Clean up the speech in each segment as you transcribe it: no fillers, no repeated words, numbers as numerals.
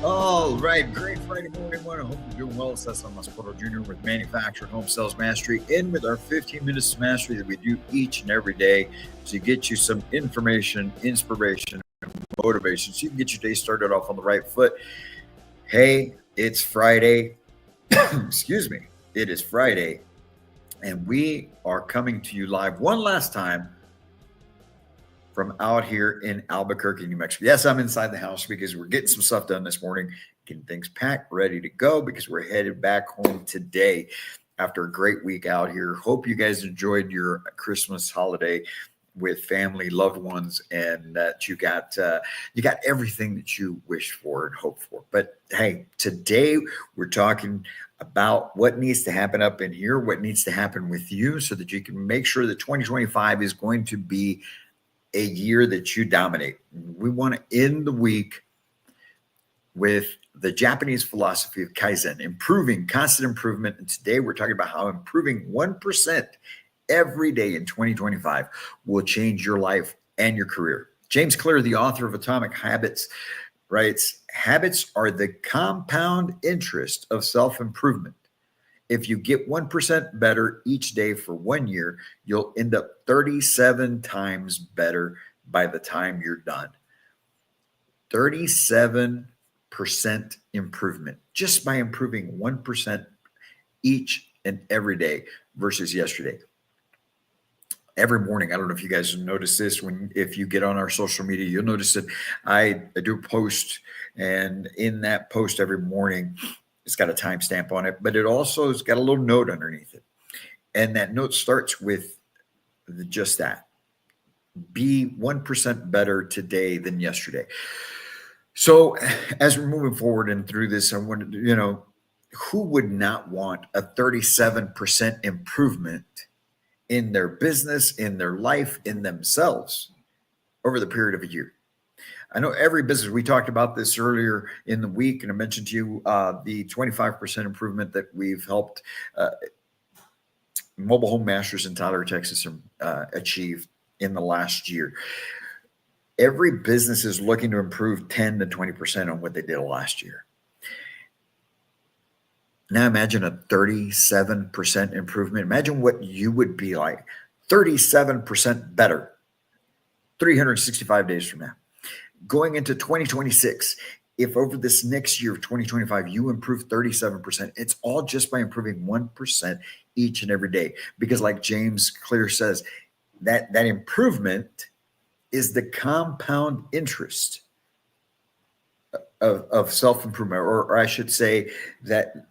All right, great Friday morning, everyone. I hope you're doing well. It's Cesar Mascoro Jr. with Manufacturing Home Sales Mastery, in with our 15 minutes of mastery that we do each and every day to get you some information, inspiration, and motivation so you can get your day started off on the right foot. Hey, it's Friday. Excuse me. It is Friday, and we are coming to you live one last time from out here in Albuquerque, New Mexico. Yes, I'm inside the house because we're getting some stuff done this morning, getting things packed, ready to go because we're headed back home today after a great week out here. Hope you guys enjoyed your Christmas holiday with family, loved ones, and that you got everything that you wished for and hoped for. But hey, today we're talking about what needs to happen up in here, what needs to happen with you so that you can make sure that 2025 is going to be a year that you dominate. We want to end the week with the Japanese philosophy of Kaizen, improving, constant improvement. And today we're talking about how improving 1% every day in 2025 will change your life and your career. James Clear, the author of Atomic Habits, writes, habits are the compound interest of self-improvement. If you get 1% better each day for 1 year, you'll end up 37 times better by the time you're done. 37% improvement just by improving 1% each and every day versus yesterday. Every morning, I don't know if you guys notice this, if you get on our social media, you'll notice that I do a post, and in that post every morning, it's got a timestamp on it, but it also has got a little note underneath it. And that note starts with just that. Be 1% better today than yesterday. So as we're moving forward and through this, I wanted to, who would not want a 37% improvement in their business, in their life, in themselves over the period of a year? I know every business, we talked about this earlier in the week, and I mentioned to you the 25% improvement that we've helped Mobile Home Masters in Tyler, Texas achieve in the last year. Every business is looking to improve 10 to 20% on what they did last year. Now imagine a 37% improvement. Imagine what you would be like. 37% better 365 days from now. Going into 2026, if over this next year of 2025, you improve 37%, it's all just by improving 1% each and every day. Because like James Clear says, that improvement is the compound interest of self-improvement, or I should say that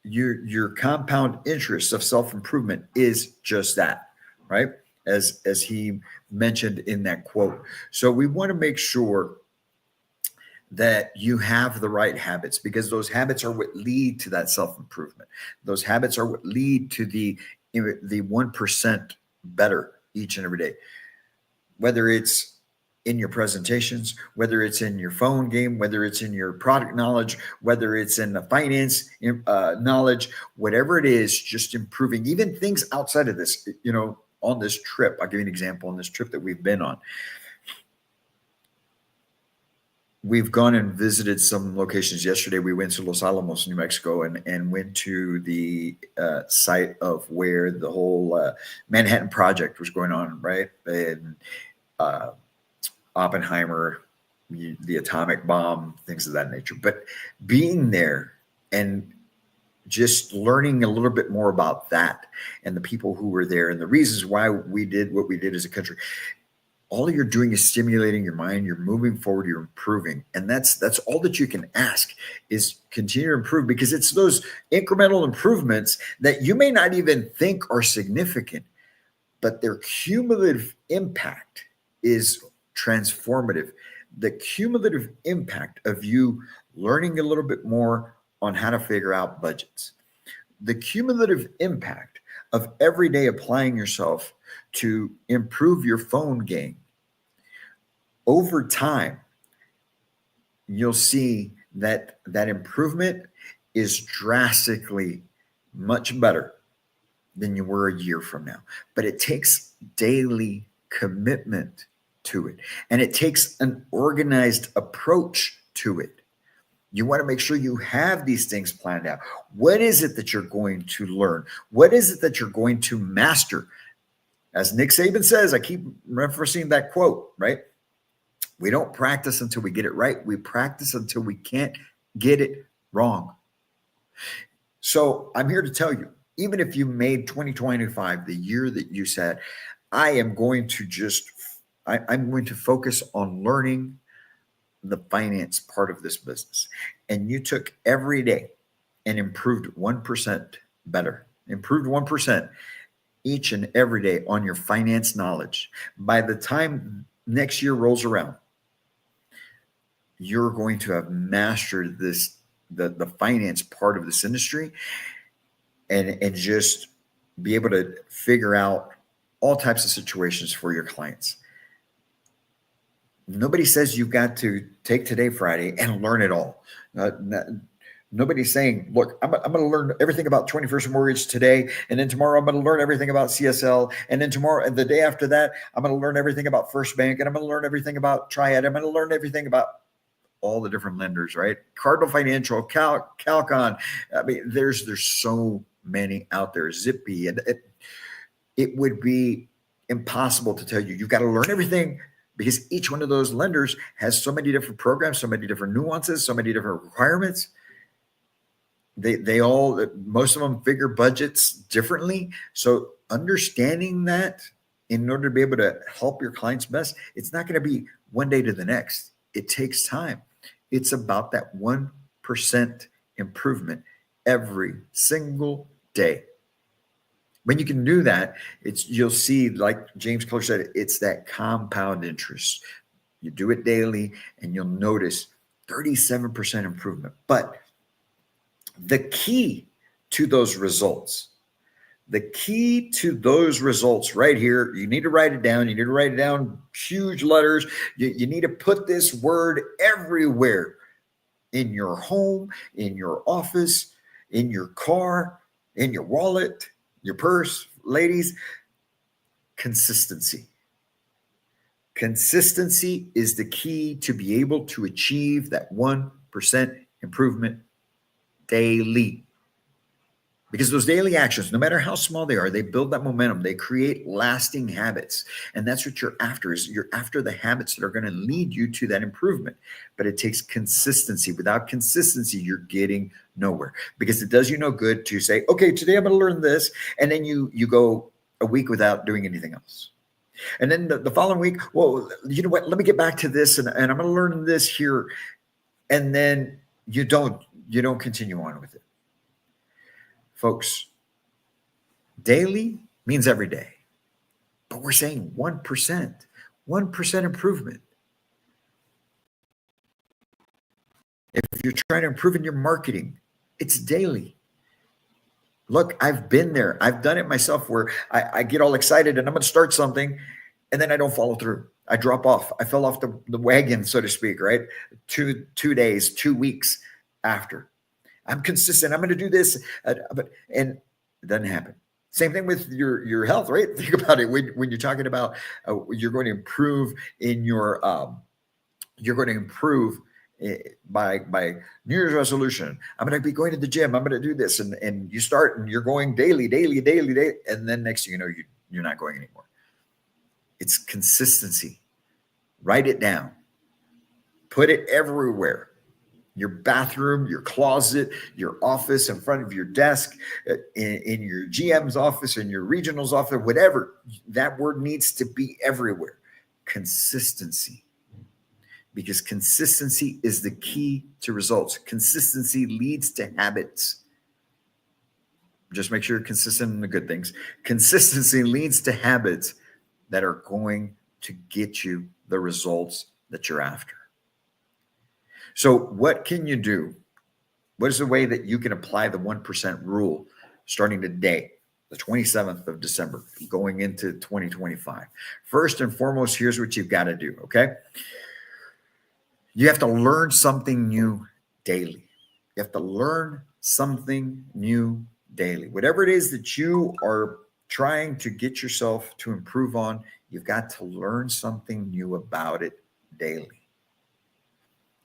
your compound interest of self-improvement is just that, right? As he mentioned in that quote. So we want to make sure that you have the right habits, because those habits are what lead to that self-improvement. Those habits are what lead to the 1% better each and every day. Whether it's in your presentations, whether it's in your phone game, whether it's in your product knowledge, whether it's in the finance knowledge, whatever it is, just improving even things outside of this, on this trip. I'll give you an example. On this trip that we've been on, we've gone and visited some locations. Yesterday, we went to Los Alamos, New Mexico, and went to the site of where the whole Manhattan Project was going on, right? And Oppenheimer, the atomic bomb, things of that nature. But being there and just learning a little bit more about that and the people who were there and the reasons why we did what we did as a country, all you're doing is stimulating your mind. You're moving forward, you're improving. And that's all that you can ask, is continue to improve, because it's those incremental improvements that you may not even think are significant, but their cumulative impact is transformative. The cumulative impact of you learning a little bit more on how to figure out budgets, the cumulative impact of every day applying yourself to improve your phone game, over time, you'll see that improvement is drastically much better than you were a year from now. But it takes daily commitment to it, and it takes an organized approach to it. You want to make sure you have these things planned out. What is it that you're going to learn? What is it that you're going to master? As Nick Saban says, I keep referencing that quote, right? We don't practice until we get it right. We practice until we can't get it wrong. So I'm here to tell you, even if you made 2025 the year that you said, I'm going to focus on learning the finance part of this business. And you took every day and improved 1% better, improved 1% each and every day on your finance knowledge. By the time next year rolls around, you're going to have mastered the finance part of this industry and just be able to figure out all types of situations for your clients. Nobody says you've got to take today, Friday, and learn it all. Nobody's saying, look, I'm going to learn everything about 21st Mortgage today, and then tomorrow I'm going to learn everything about CSL, and then tomorrow and the day after that, I'm going to learn everything about First Bank, and I'm going to learn everything about Triad. I'm going to learn everything about all the different lenders, right? Cardinal Financial, Calcon. I mean, there's so many out there. Zippy, and it would be impossible to tell you. You've got to learn everything, because each one of those lenders has so many different programs, so many different nuances, so many different requirements. They all, most of them figure budgets differently. So understanding that in order to be able to help your clients best, it's not going to be one day to the next. It takes time. It's about that 1% improvement every single day. When you can do that, you'll see, like James Clear said, it's that compound interest. You do it daily and you'll notice 37% improvement. But the key to those results right here, you need to write it down. You need to write it down, huge letters. You need to put this word everywhere, in your home, in your office, in your car, in your wallet, your purse. Ladies, consistency. Consistency is the key to be able to achieve that 1% improvement daily. Because those daily actions, no matter how small they are, they build that momentum. They create lasting habits. And that's what you're after, is you're after the habits that are going to lead you to that improvement. But it takes consistency. Without consistency, you're getting nowhere, because it does you no good to say, okay, today I'm going to learn this. And then you go a week without doing anything else. And then the following week, well, you know what, let me get back to this. And I'm going to learn this here. And then you don't continue on with it. Folks, daily means every day, but we're saying 1% improvement. If you're trying to improve in your marketing, it's daily. Look, I've been there. I've done it myself, where I get all excited and I'm going to start something, and then I don't follow through. I drop off. I fell off the wagon, so to speak, right? 2 days, 2 weeks after. I'm consistent. I'm going to do this, and it doesn't happen. Same thing with your health, right? Think about it when you're talking about you're going to improve in your by New Year's resolution. I'm going to be going to the gym. I'm going to do this, and you start and you're going daily, and then next thing you know, you're not going anymore. It's consistency. Write it down. Put it everywhere. Your bathroom, your closet, your office, in front of your desk, in your GM's office, in your regional's office, whatever. That word needs to be everywhere. Consistency. Because consistency is the key to results. Consistency leads to habits. Just make sure you're consistent in the good things. Consistency leads to habits that are going to get you the results that you're after. So what can you do? What is the way that you can apply the 1% rule starting today, the 27th of December, going into 2025? First and foremost, here's what you've got to do, okay? You have to learn something new daily. You have to learn something new daily. Whatever it is that you are trying to get yourself to improve on, you've got to learn something new about it daily.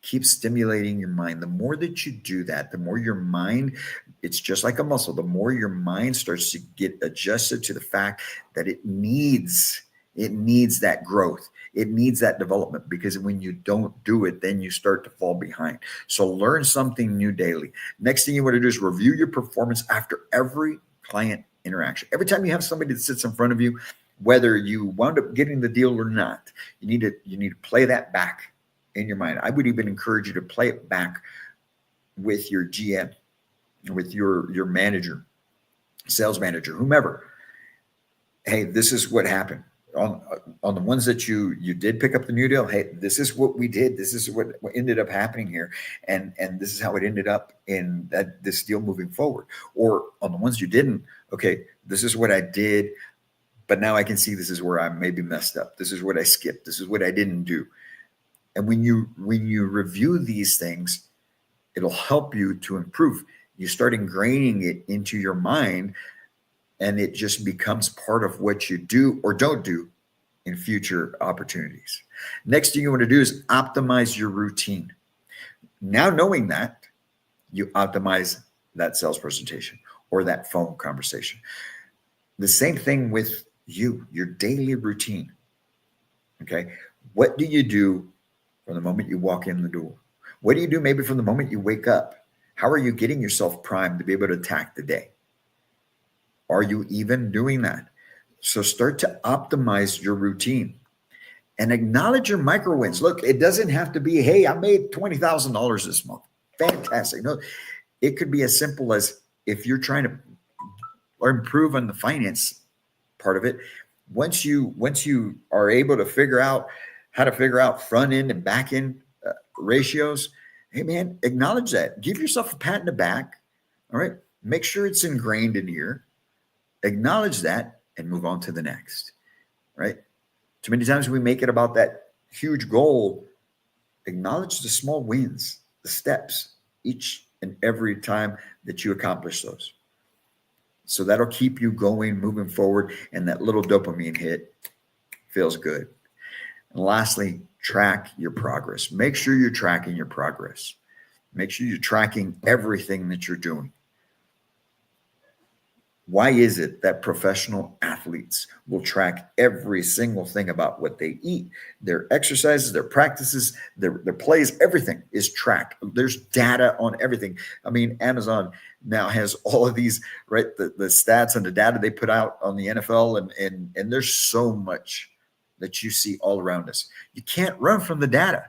Keep stimulating your mind. The more that you do that, the more your mind, it's just like a muscle, the more your mind starts to get adjusted to the fact that it needs that growth. It needs that development, because when you don't do it, then you start to fall behind. So learn something new daily. Next thing you want to do is review your performance after every client interaction. Every time you have somebody that sits in front of you, whether you wound up getting the deal or not, you need to play that back in your mind. I would even encourage you to play it back with your GM, with your manager, sales manager, whomever. Hey, this is what happened on the ones that you did pick up the new deal. Hey, this is what we did. This is what ended up happening here, and this is how it ended up in this deal moving forward. Or on the ones you didn't, okay, this is what I did, but now I can see this is where I maybe messed up. This is what I skipped. This is what I didn't do. And when you review these things, it'll help you to improve. You start ingraining it into your mind, and it just becomes part of what you do or don't do in future opportunities. Next thing you want to do is optimize your routine. Now knowing that, you optimize that sales presentation or that phone conversation. The same thing with your daily routine. Okay. What do you do from the moment you walk in the door? What do you do maybe from the moment you wake up? How are you getting yourself primed to be able to attack the day? Are you even doing that? So start to optimize your routine and acknowledge your micro wins. Look, it doesn't have to be, hey, I made $20,000 this month. Fantastic. No, it could be as simple as, if you're trying to improve on the finance part of it, once you are able to figure out how to figure out front end and back end ratios, hey man, acknowledge that. Give yourself a pat in the back. All right. Make sure it's ingrained in here. Acknowledge that and move on to the next. Right. Too many times we make it about that huge goal. Acknowledge the small wins, the steps, each and every time that you accomplish those. So that'll keep you going, moving forward, and that little dopamine hit feels good. And lastly, track your progress. Make sure you're tracking your progress. Make sure you're tracking everything that you're doing. Why is it that professional athletes will track every single thing about what they eat, their exercises, their practices, their plays? Everything is tracked. There's data on everything. I mean, Amazon now has all of these, right? The stats and the data they put out on the NFL, and there's so much that you see all around us. You can't run from the data.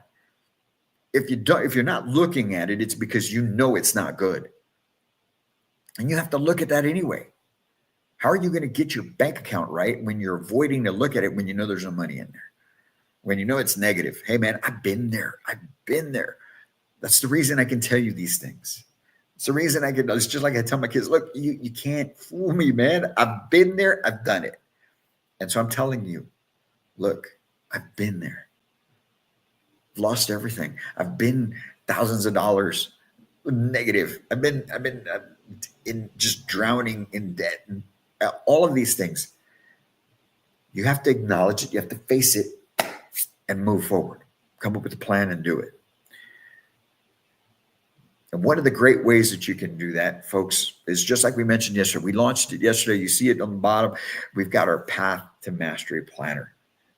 If you're not looking at it, it's because you know it's not good. And you have to look at that anyway. How are you going to get your bank account right when you're avoiding to look at it when you know there's no money in there? When you know it's negative? Hey man, I've been there. That's the reason I can tell you these things. It's the reason it's just like I tell my kids, look, you can't fool me, man. I've been there. I've done it. And so I'm telling you, look, I've been there. I've lost everything. I've been thousands of dollars negative. I've been in just drowning in debt and all of these things. You have to acknowledge it. You have to face it and move forward. Come up with a plan and do it. And one of the great ways that you can do that, folks, is just like we mentioned yesterday. We launched it yesterday. You see it on the bottom. We've got our Path to Mastery Planner.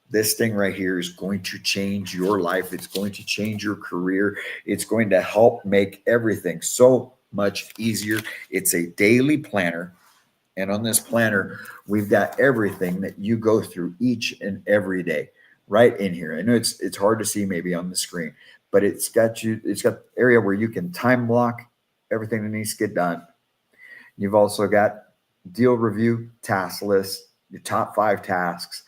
This thing right here is going to change your life. It's going to change your career. It's going to help make everything so much easier. It's a daily planner. And on this planner, we've got everything that you go through each and every day right in here. I know it's hard to see maybe on the screen, but it's got area where you can time block everything that needs to get done. You've also got deal review, task list, your top 5 tasks.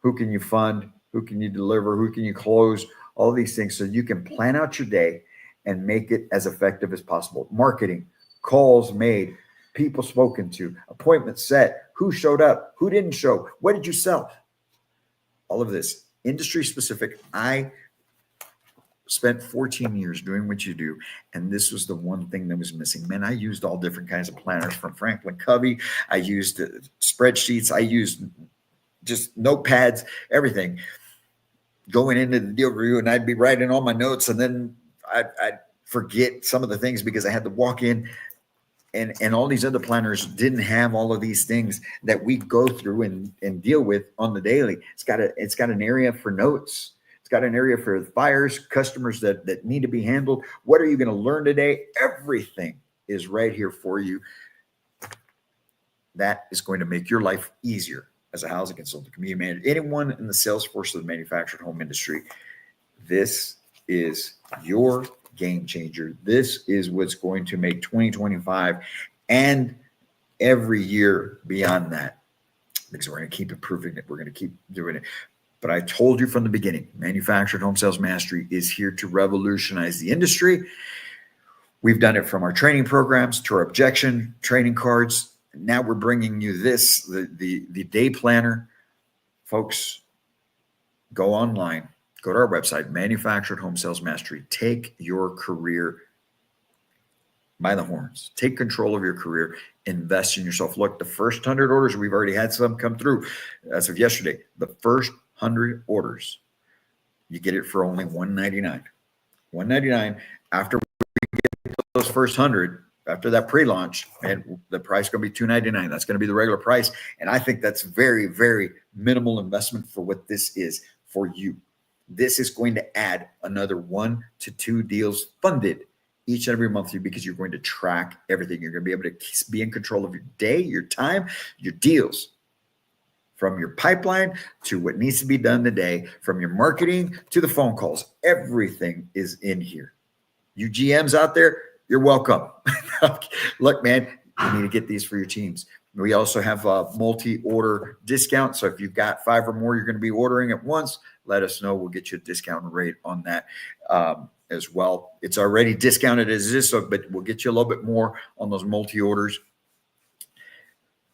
Who can you fund? Who can you deliver? Who can you close? All these things so you can plan out your day and make it as effective as possible. Marketing, calls made, people spoken to, appointments set, who showed up, who didn't show, what did you sell? All of this, industry specific. I spent 14 years doing what you do, and this was the one thing that was missing. Man, I used all different kinds of planners from Franklin Covey. I used spreadsheets. I used just notepads, everything. Going into the deal review, and I'd be writing all my notes, and then I forget some of the things because I had to walk in, and all these other planners didn't have all of these things that we go through and deal with on the daily. It's got an area for notes. It's got an area for fires, customers that need to be handled. What are you going to learn today? Everything is right here for you. That is going to make your life easier as a housing consultant, community manager, anyone in the sales force of the manufactured home industry. This is your game changer. This is what's going to make 2025 and every year beyond that, because we're going to keep improving it. We're going to keep doing it. But I told you from the beginning, Manufactured Home Sales Mastery is here to revolutionize the industry. We've done it from our training programs to our objection training cards. Now we're bringing you this, the day planner. Folks, go online, go to our website, Manufactured Home Sales Mastery. Take your career by the horns. Take control of your career. Invest in yourself. Look, the first 100 orders, we've already had some come through as of yesterday. The first 100 orders, you get it for only $199. $199. After we get those first 100, after that pre-launch, and the price is going to be $299. That's going to be the regular price. And I think that's very, very minimal investment for what this is for you. This is going to add another 1 to 2 deals funded each and every month for you, because you're going to track everything. You're going to be able to be in control of your day, your time, your deals, from your pipeline to what needs to be done today, from your marketing to the phone calls. Everything is in here. You GMs out there, you're welcome. Look, man, you need to get these for your teams. We also have a multi-order discount. So if you've got 5 or more you're going to be ordering at once, let us know. We'll get you a discount rate on that as well. It's already discounted as is, but we'll get you a little bit more on those multi-orders.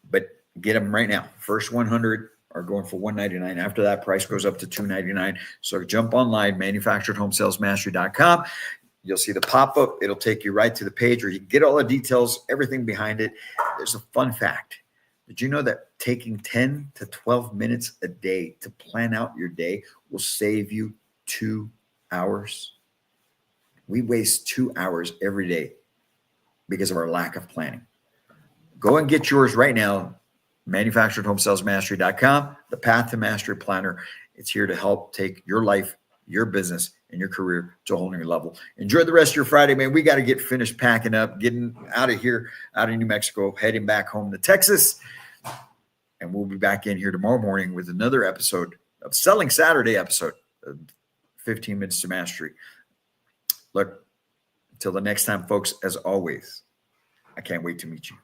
But get them right now. First 100 are going for $199. After that, price goes up to $299. So jump online, manufacturedhomesalesmastery.com. You'll see the pop-up. It'll take you right to the page where you get all the details, everything behind it. There's a fun fact. Did you know that taking 10 to 12 minutes a day to plan out your day will save you 2 hours? We waste 2 hours every day because of our lack of planning. Go and get yours right now. ManufacturedHomeSalesMastery.com, the Path to Mastery Planner. It's here to help take your life, your business, and your career to a whole new level. Enjoy the rest of your Friday, man. We got to get finished packing up, getting out of here, out of New Mexico, heading back home to Texas. And we'll be back in here tomorrow morning with another episode of Selling Saturday episode of 15 Minutes to Mastery. Look, until the next time, folks, as always, I can't wait to meet you.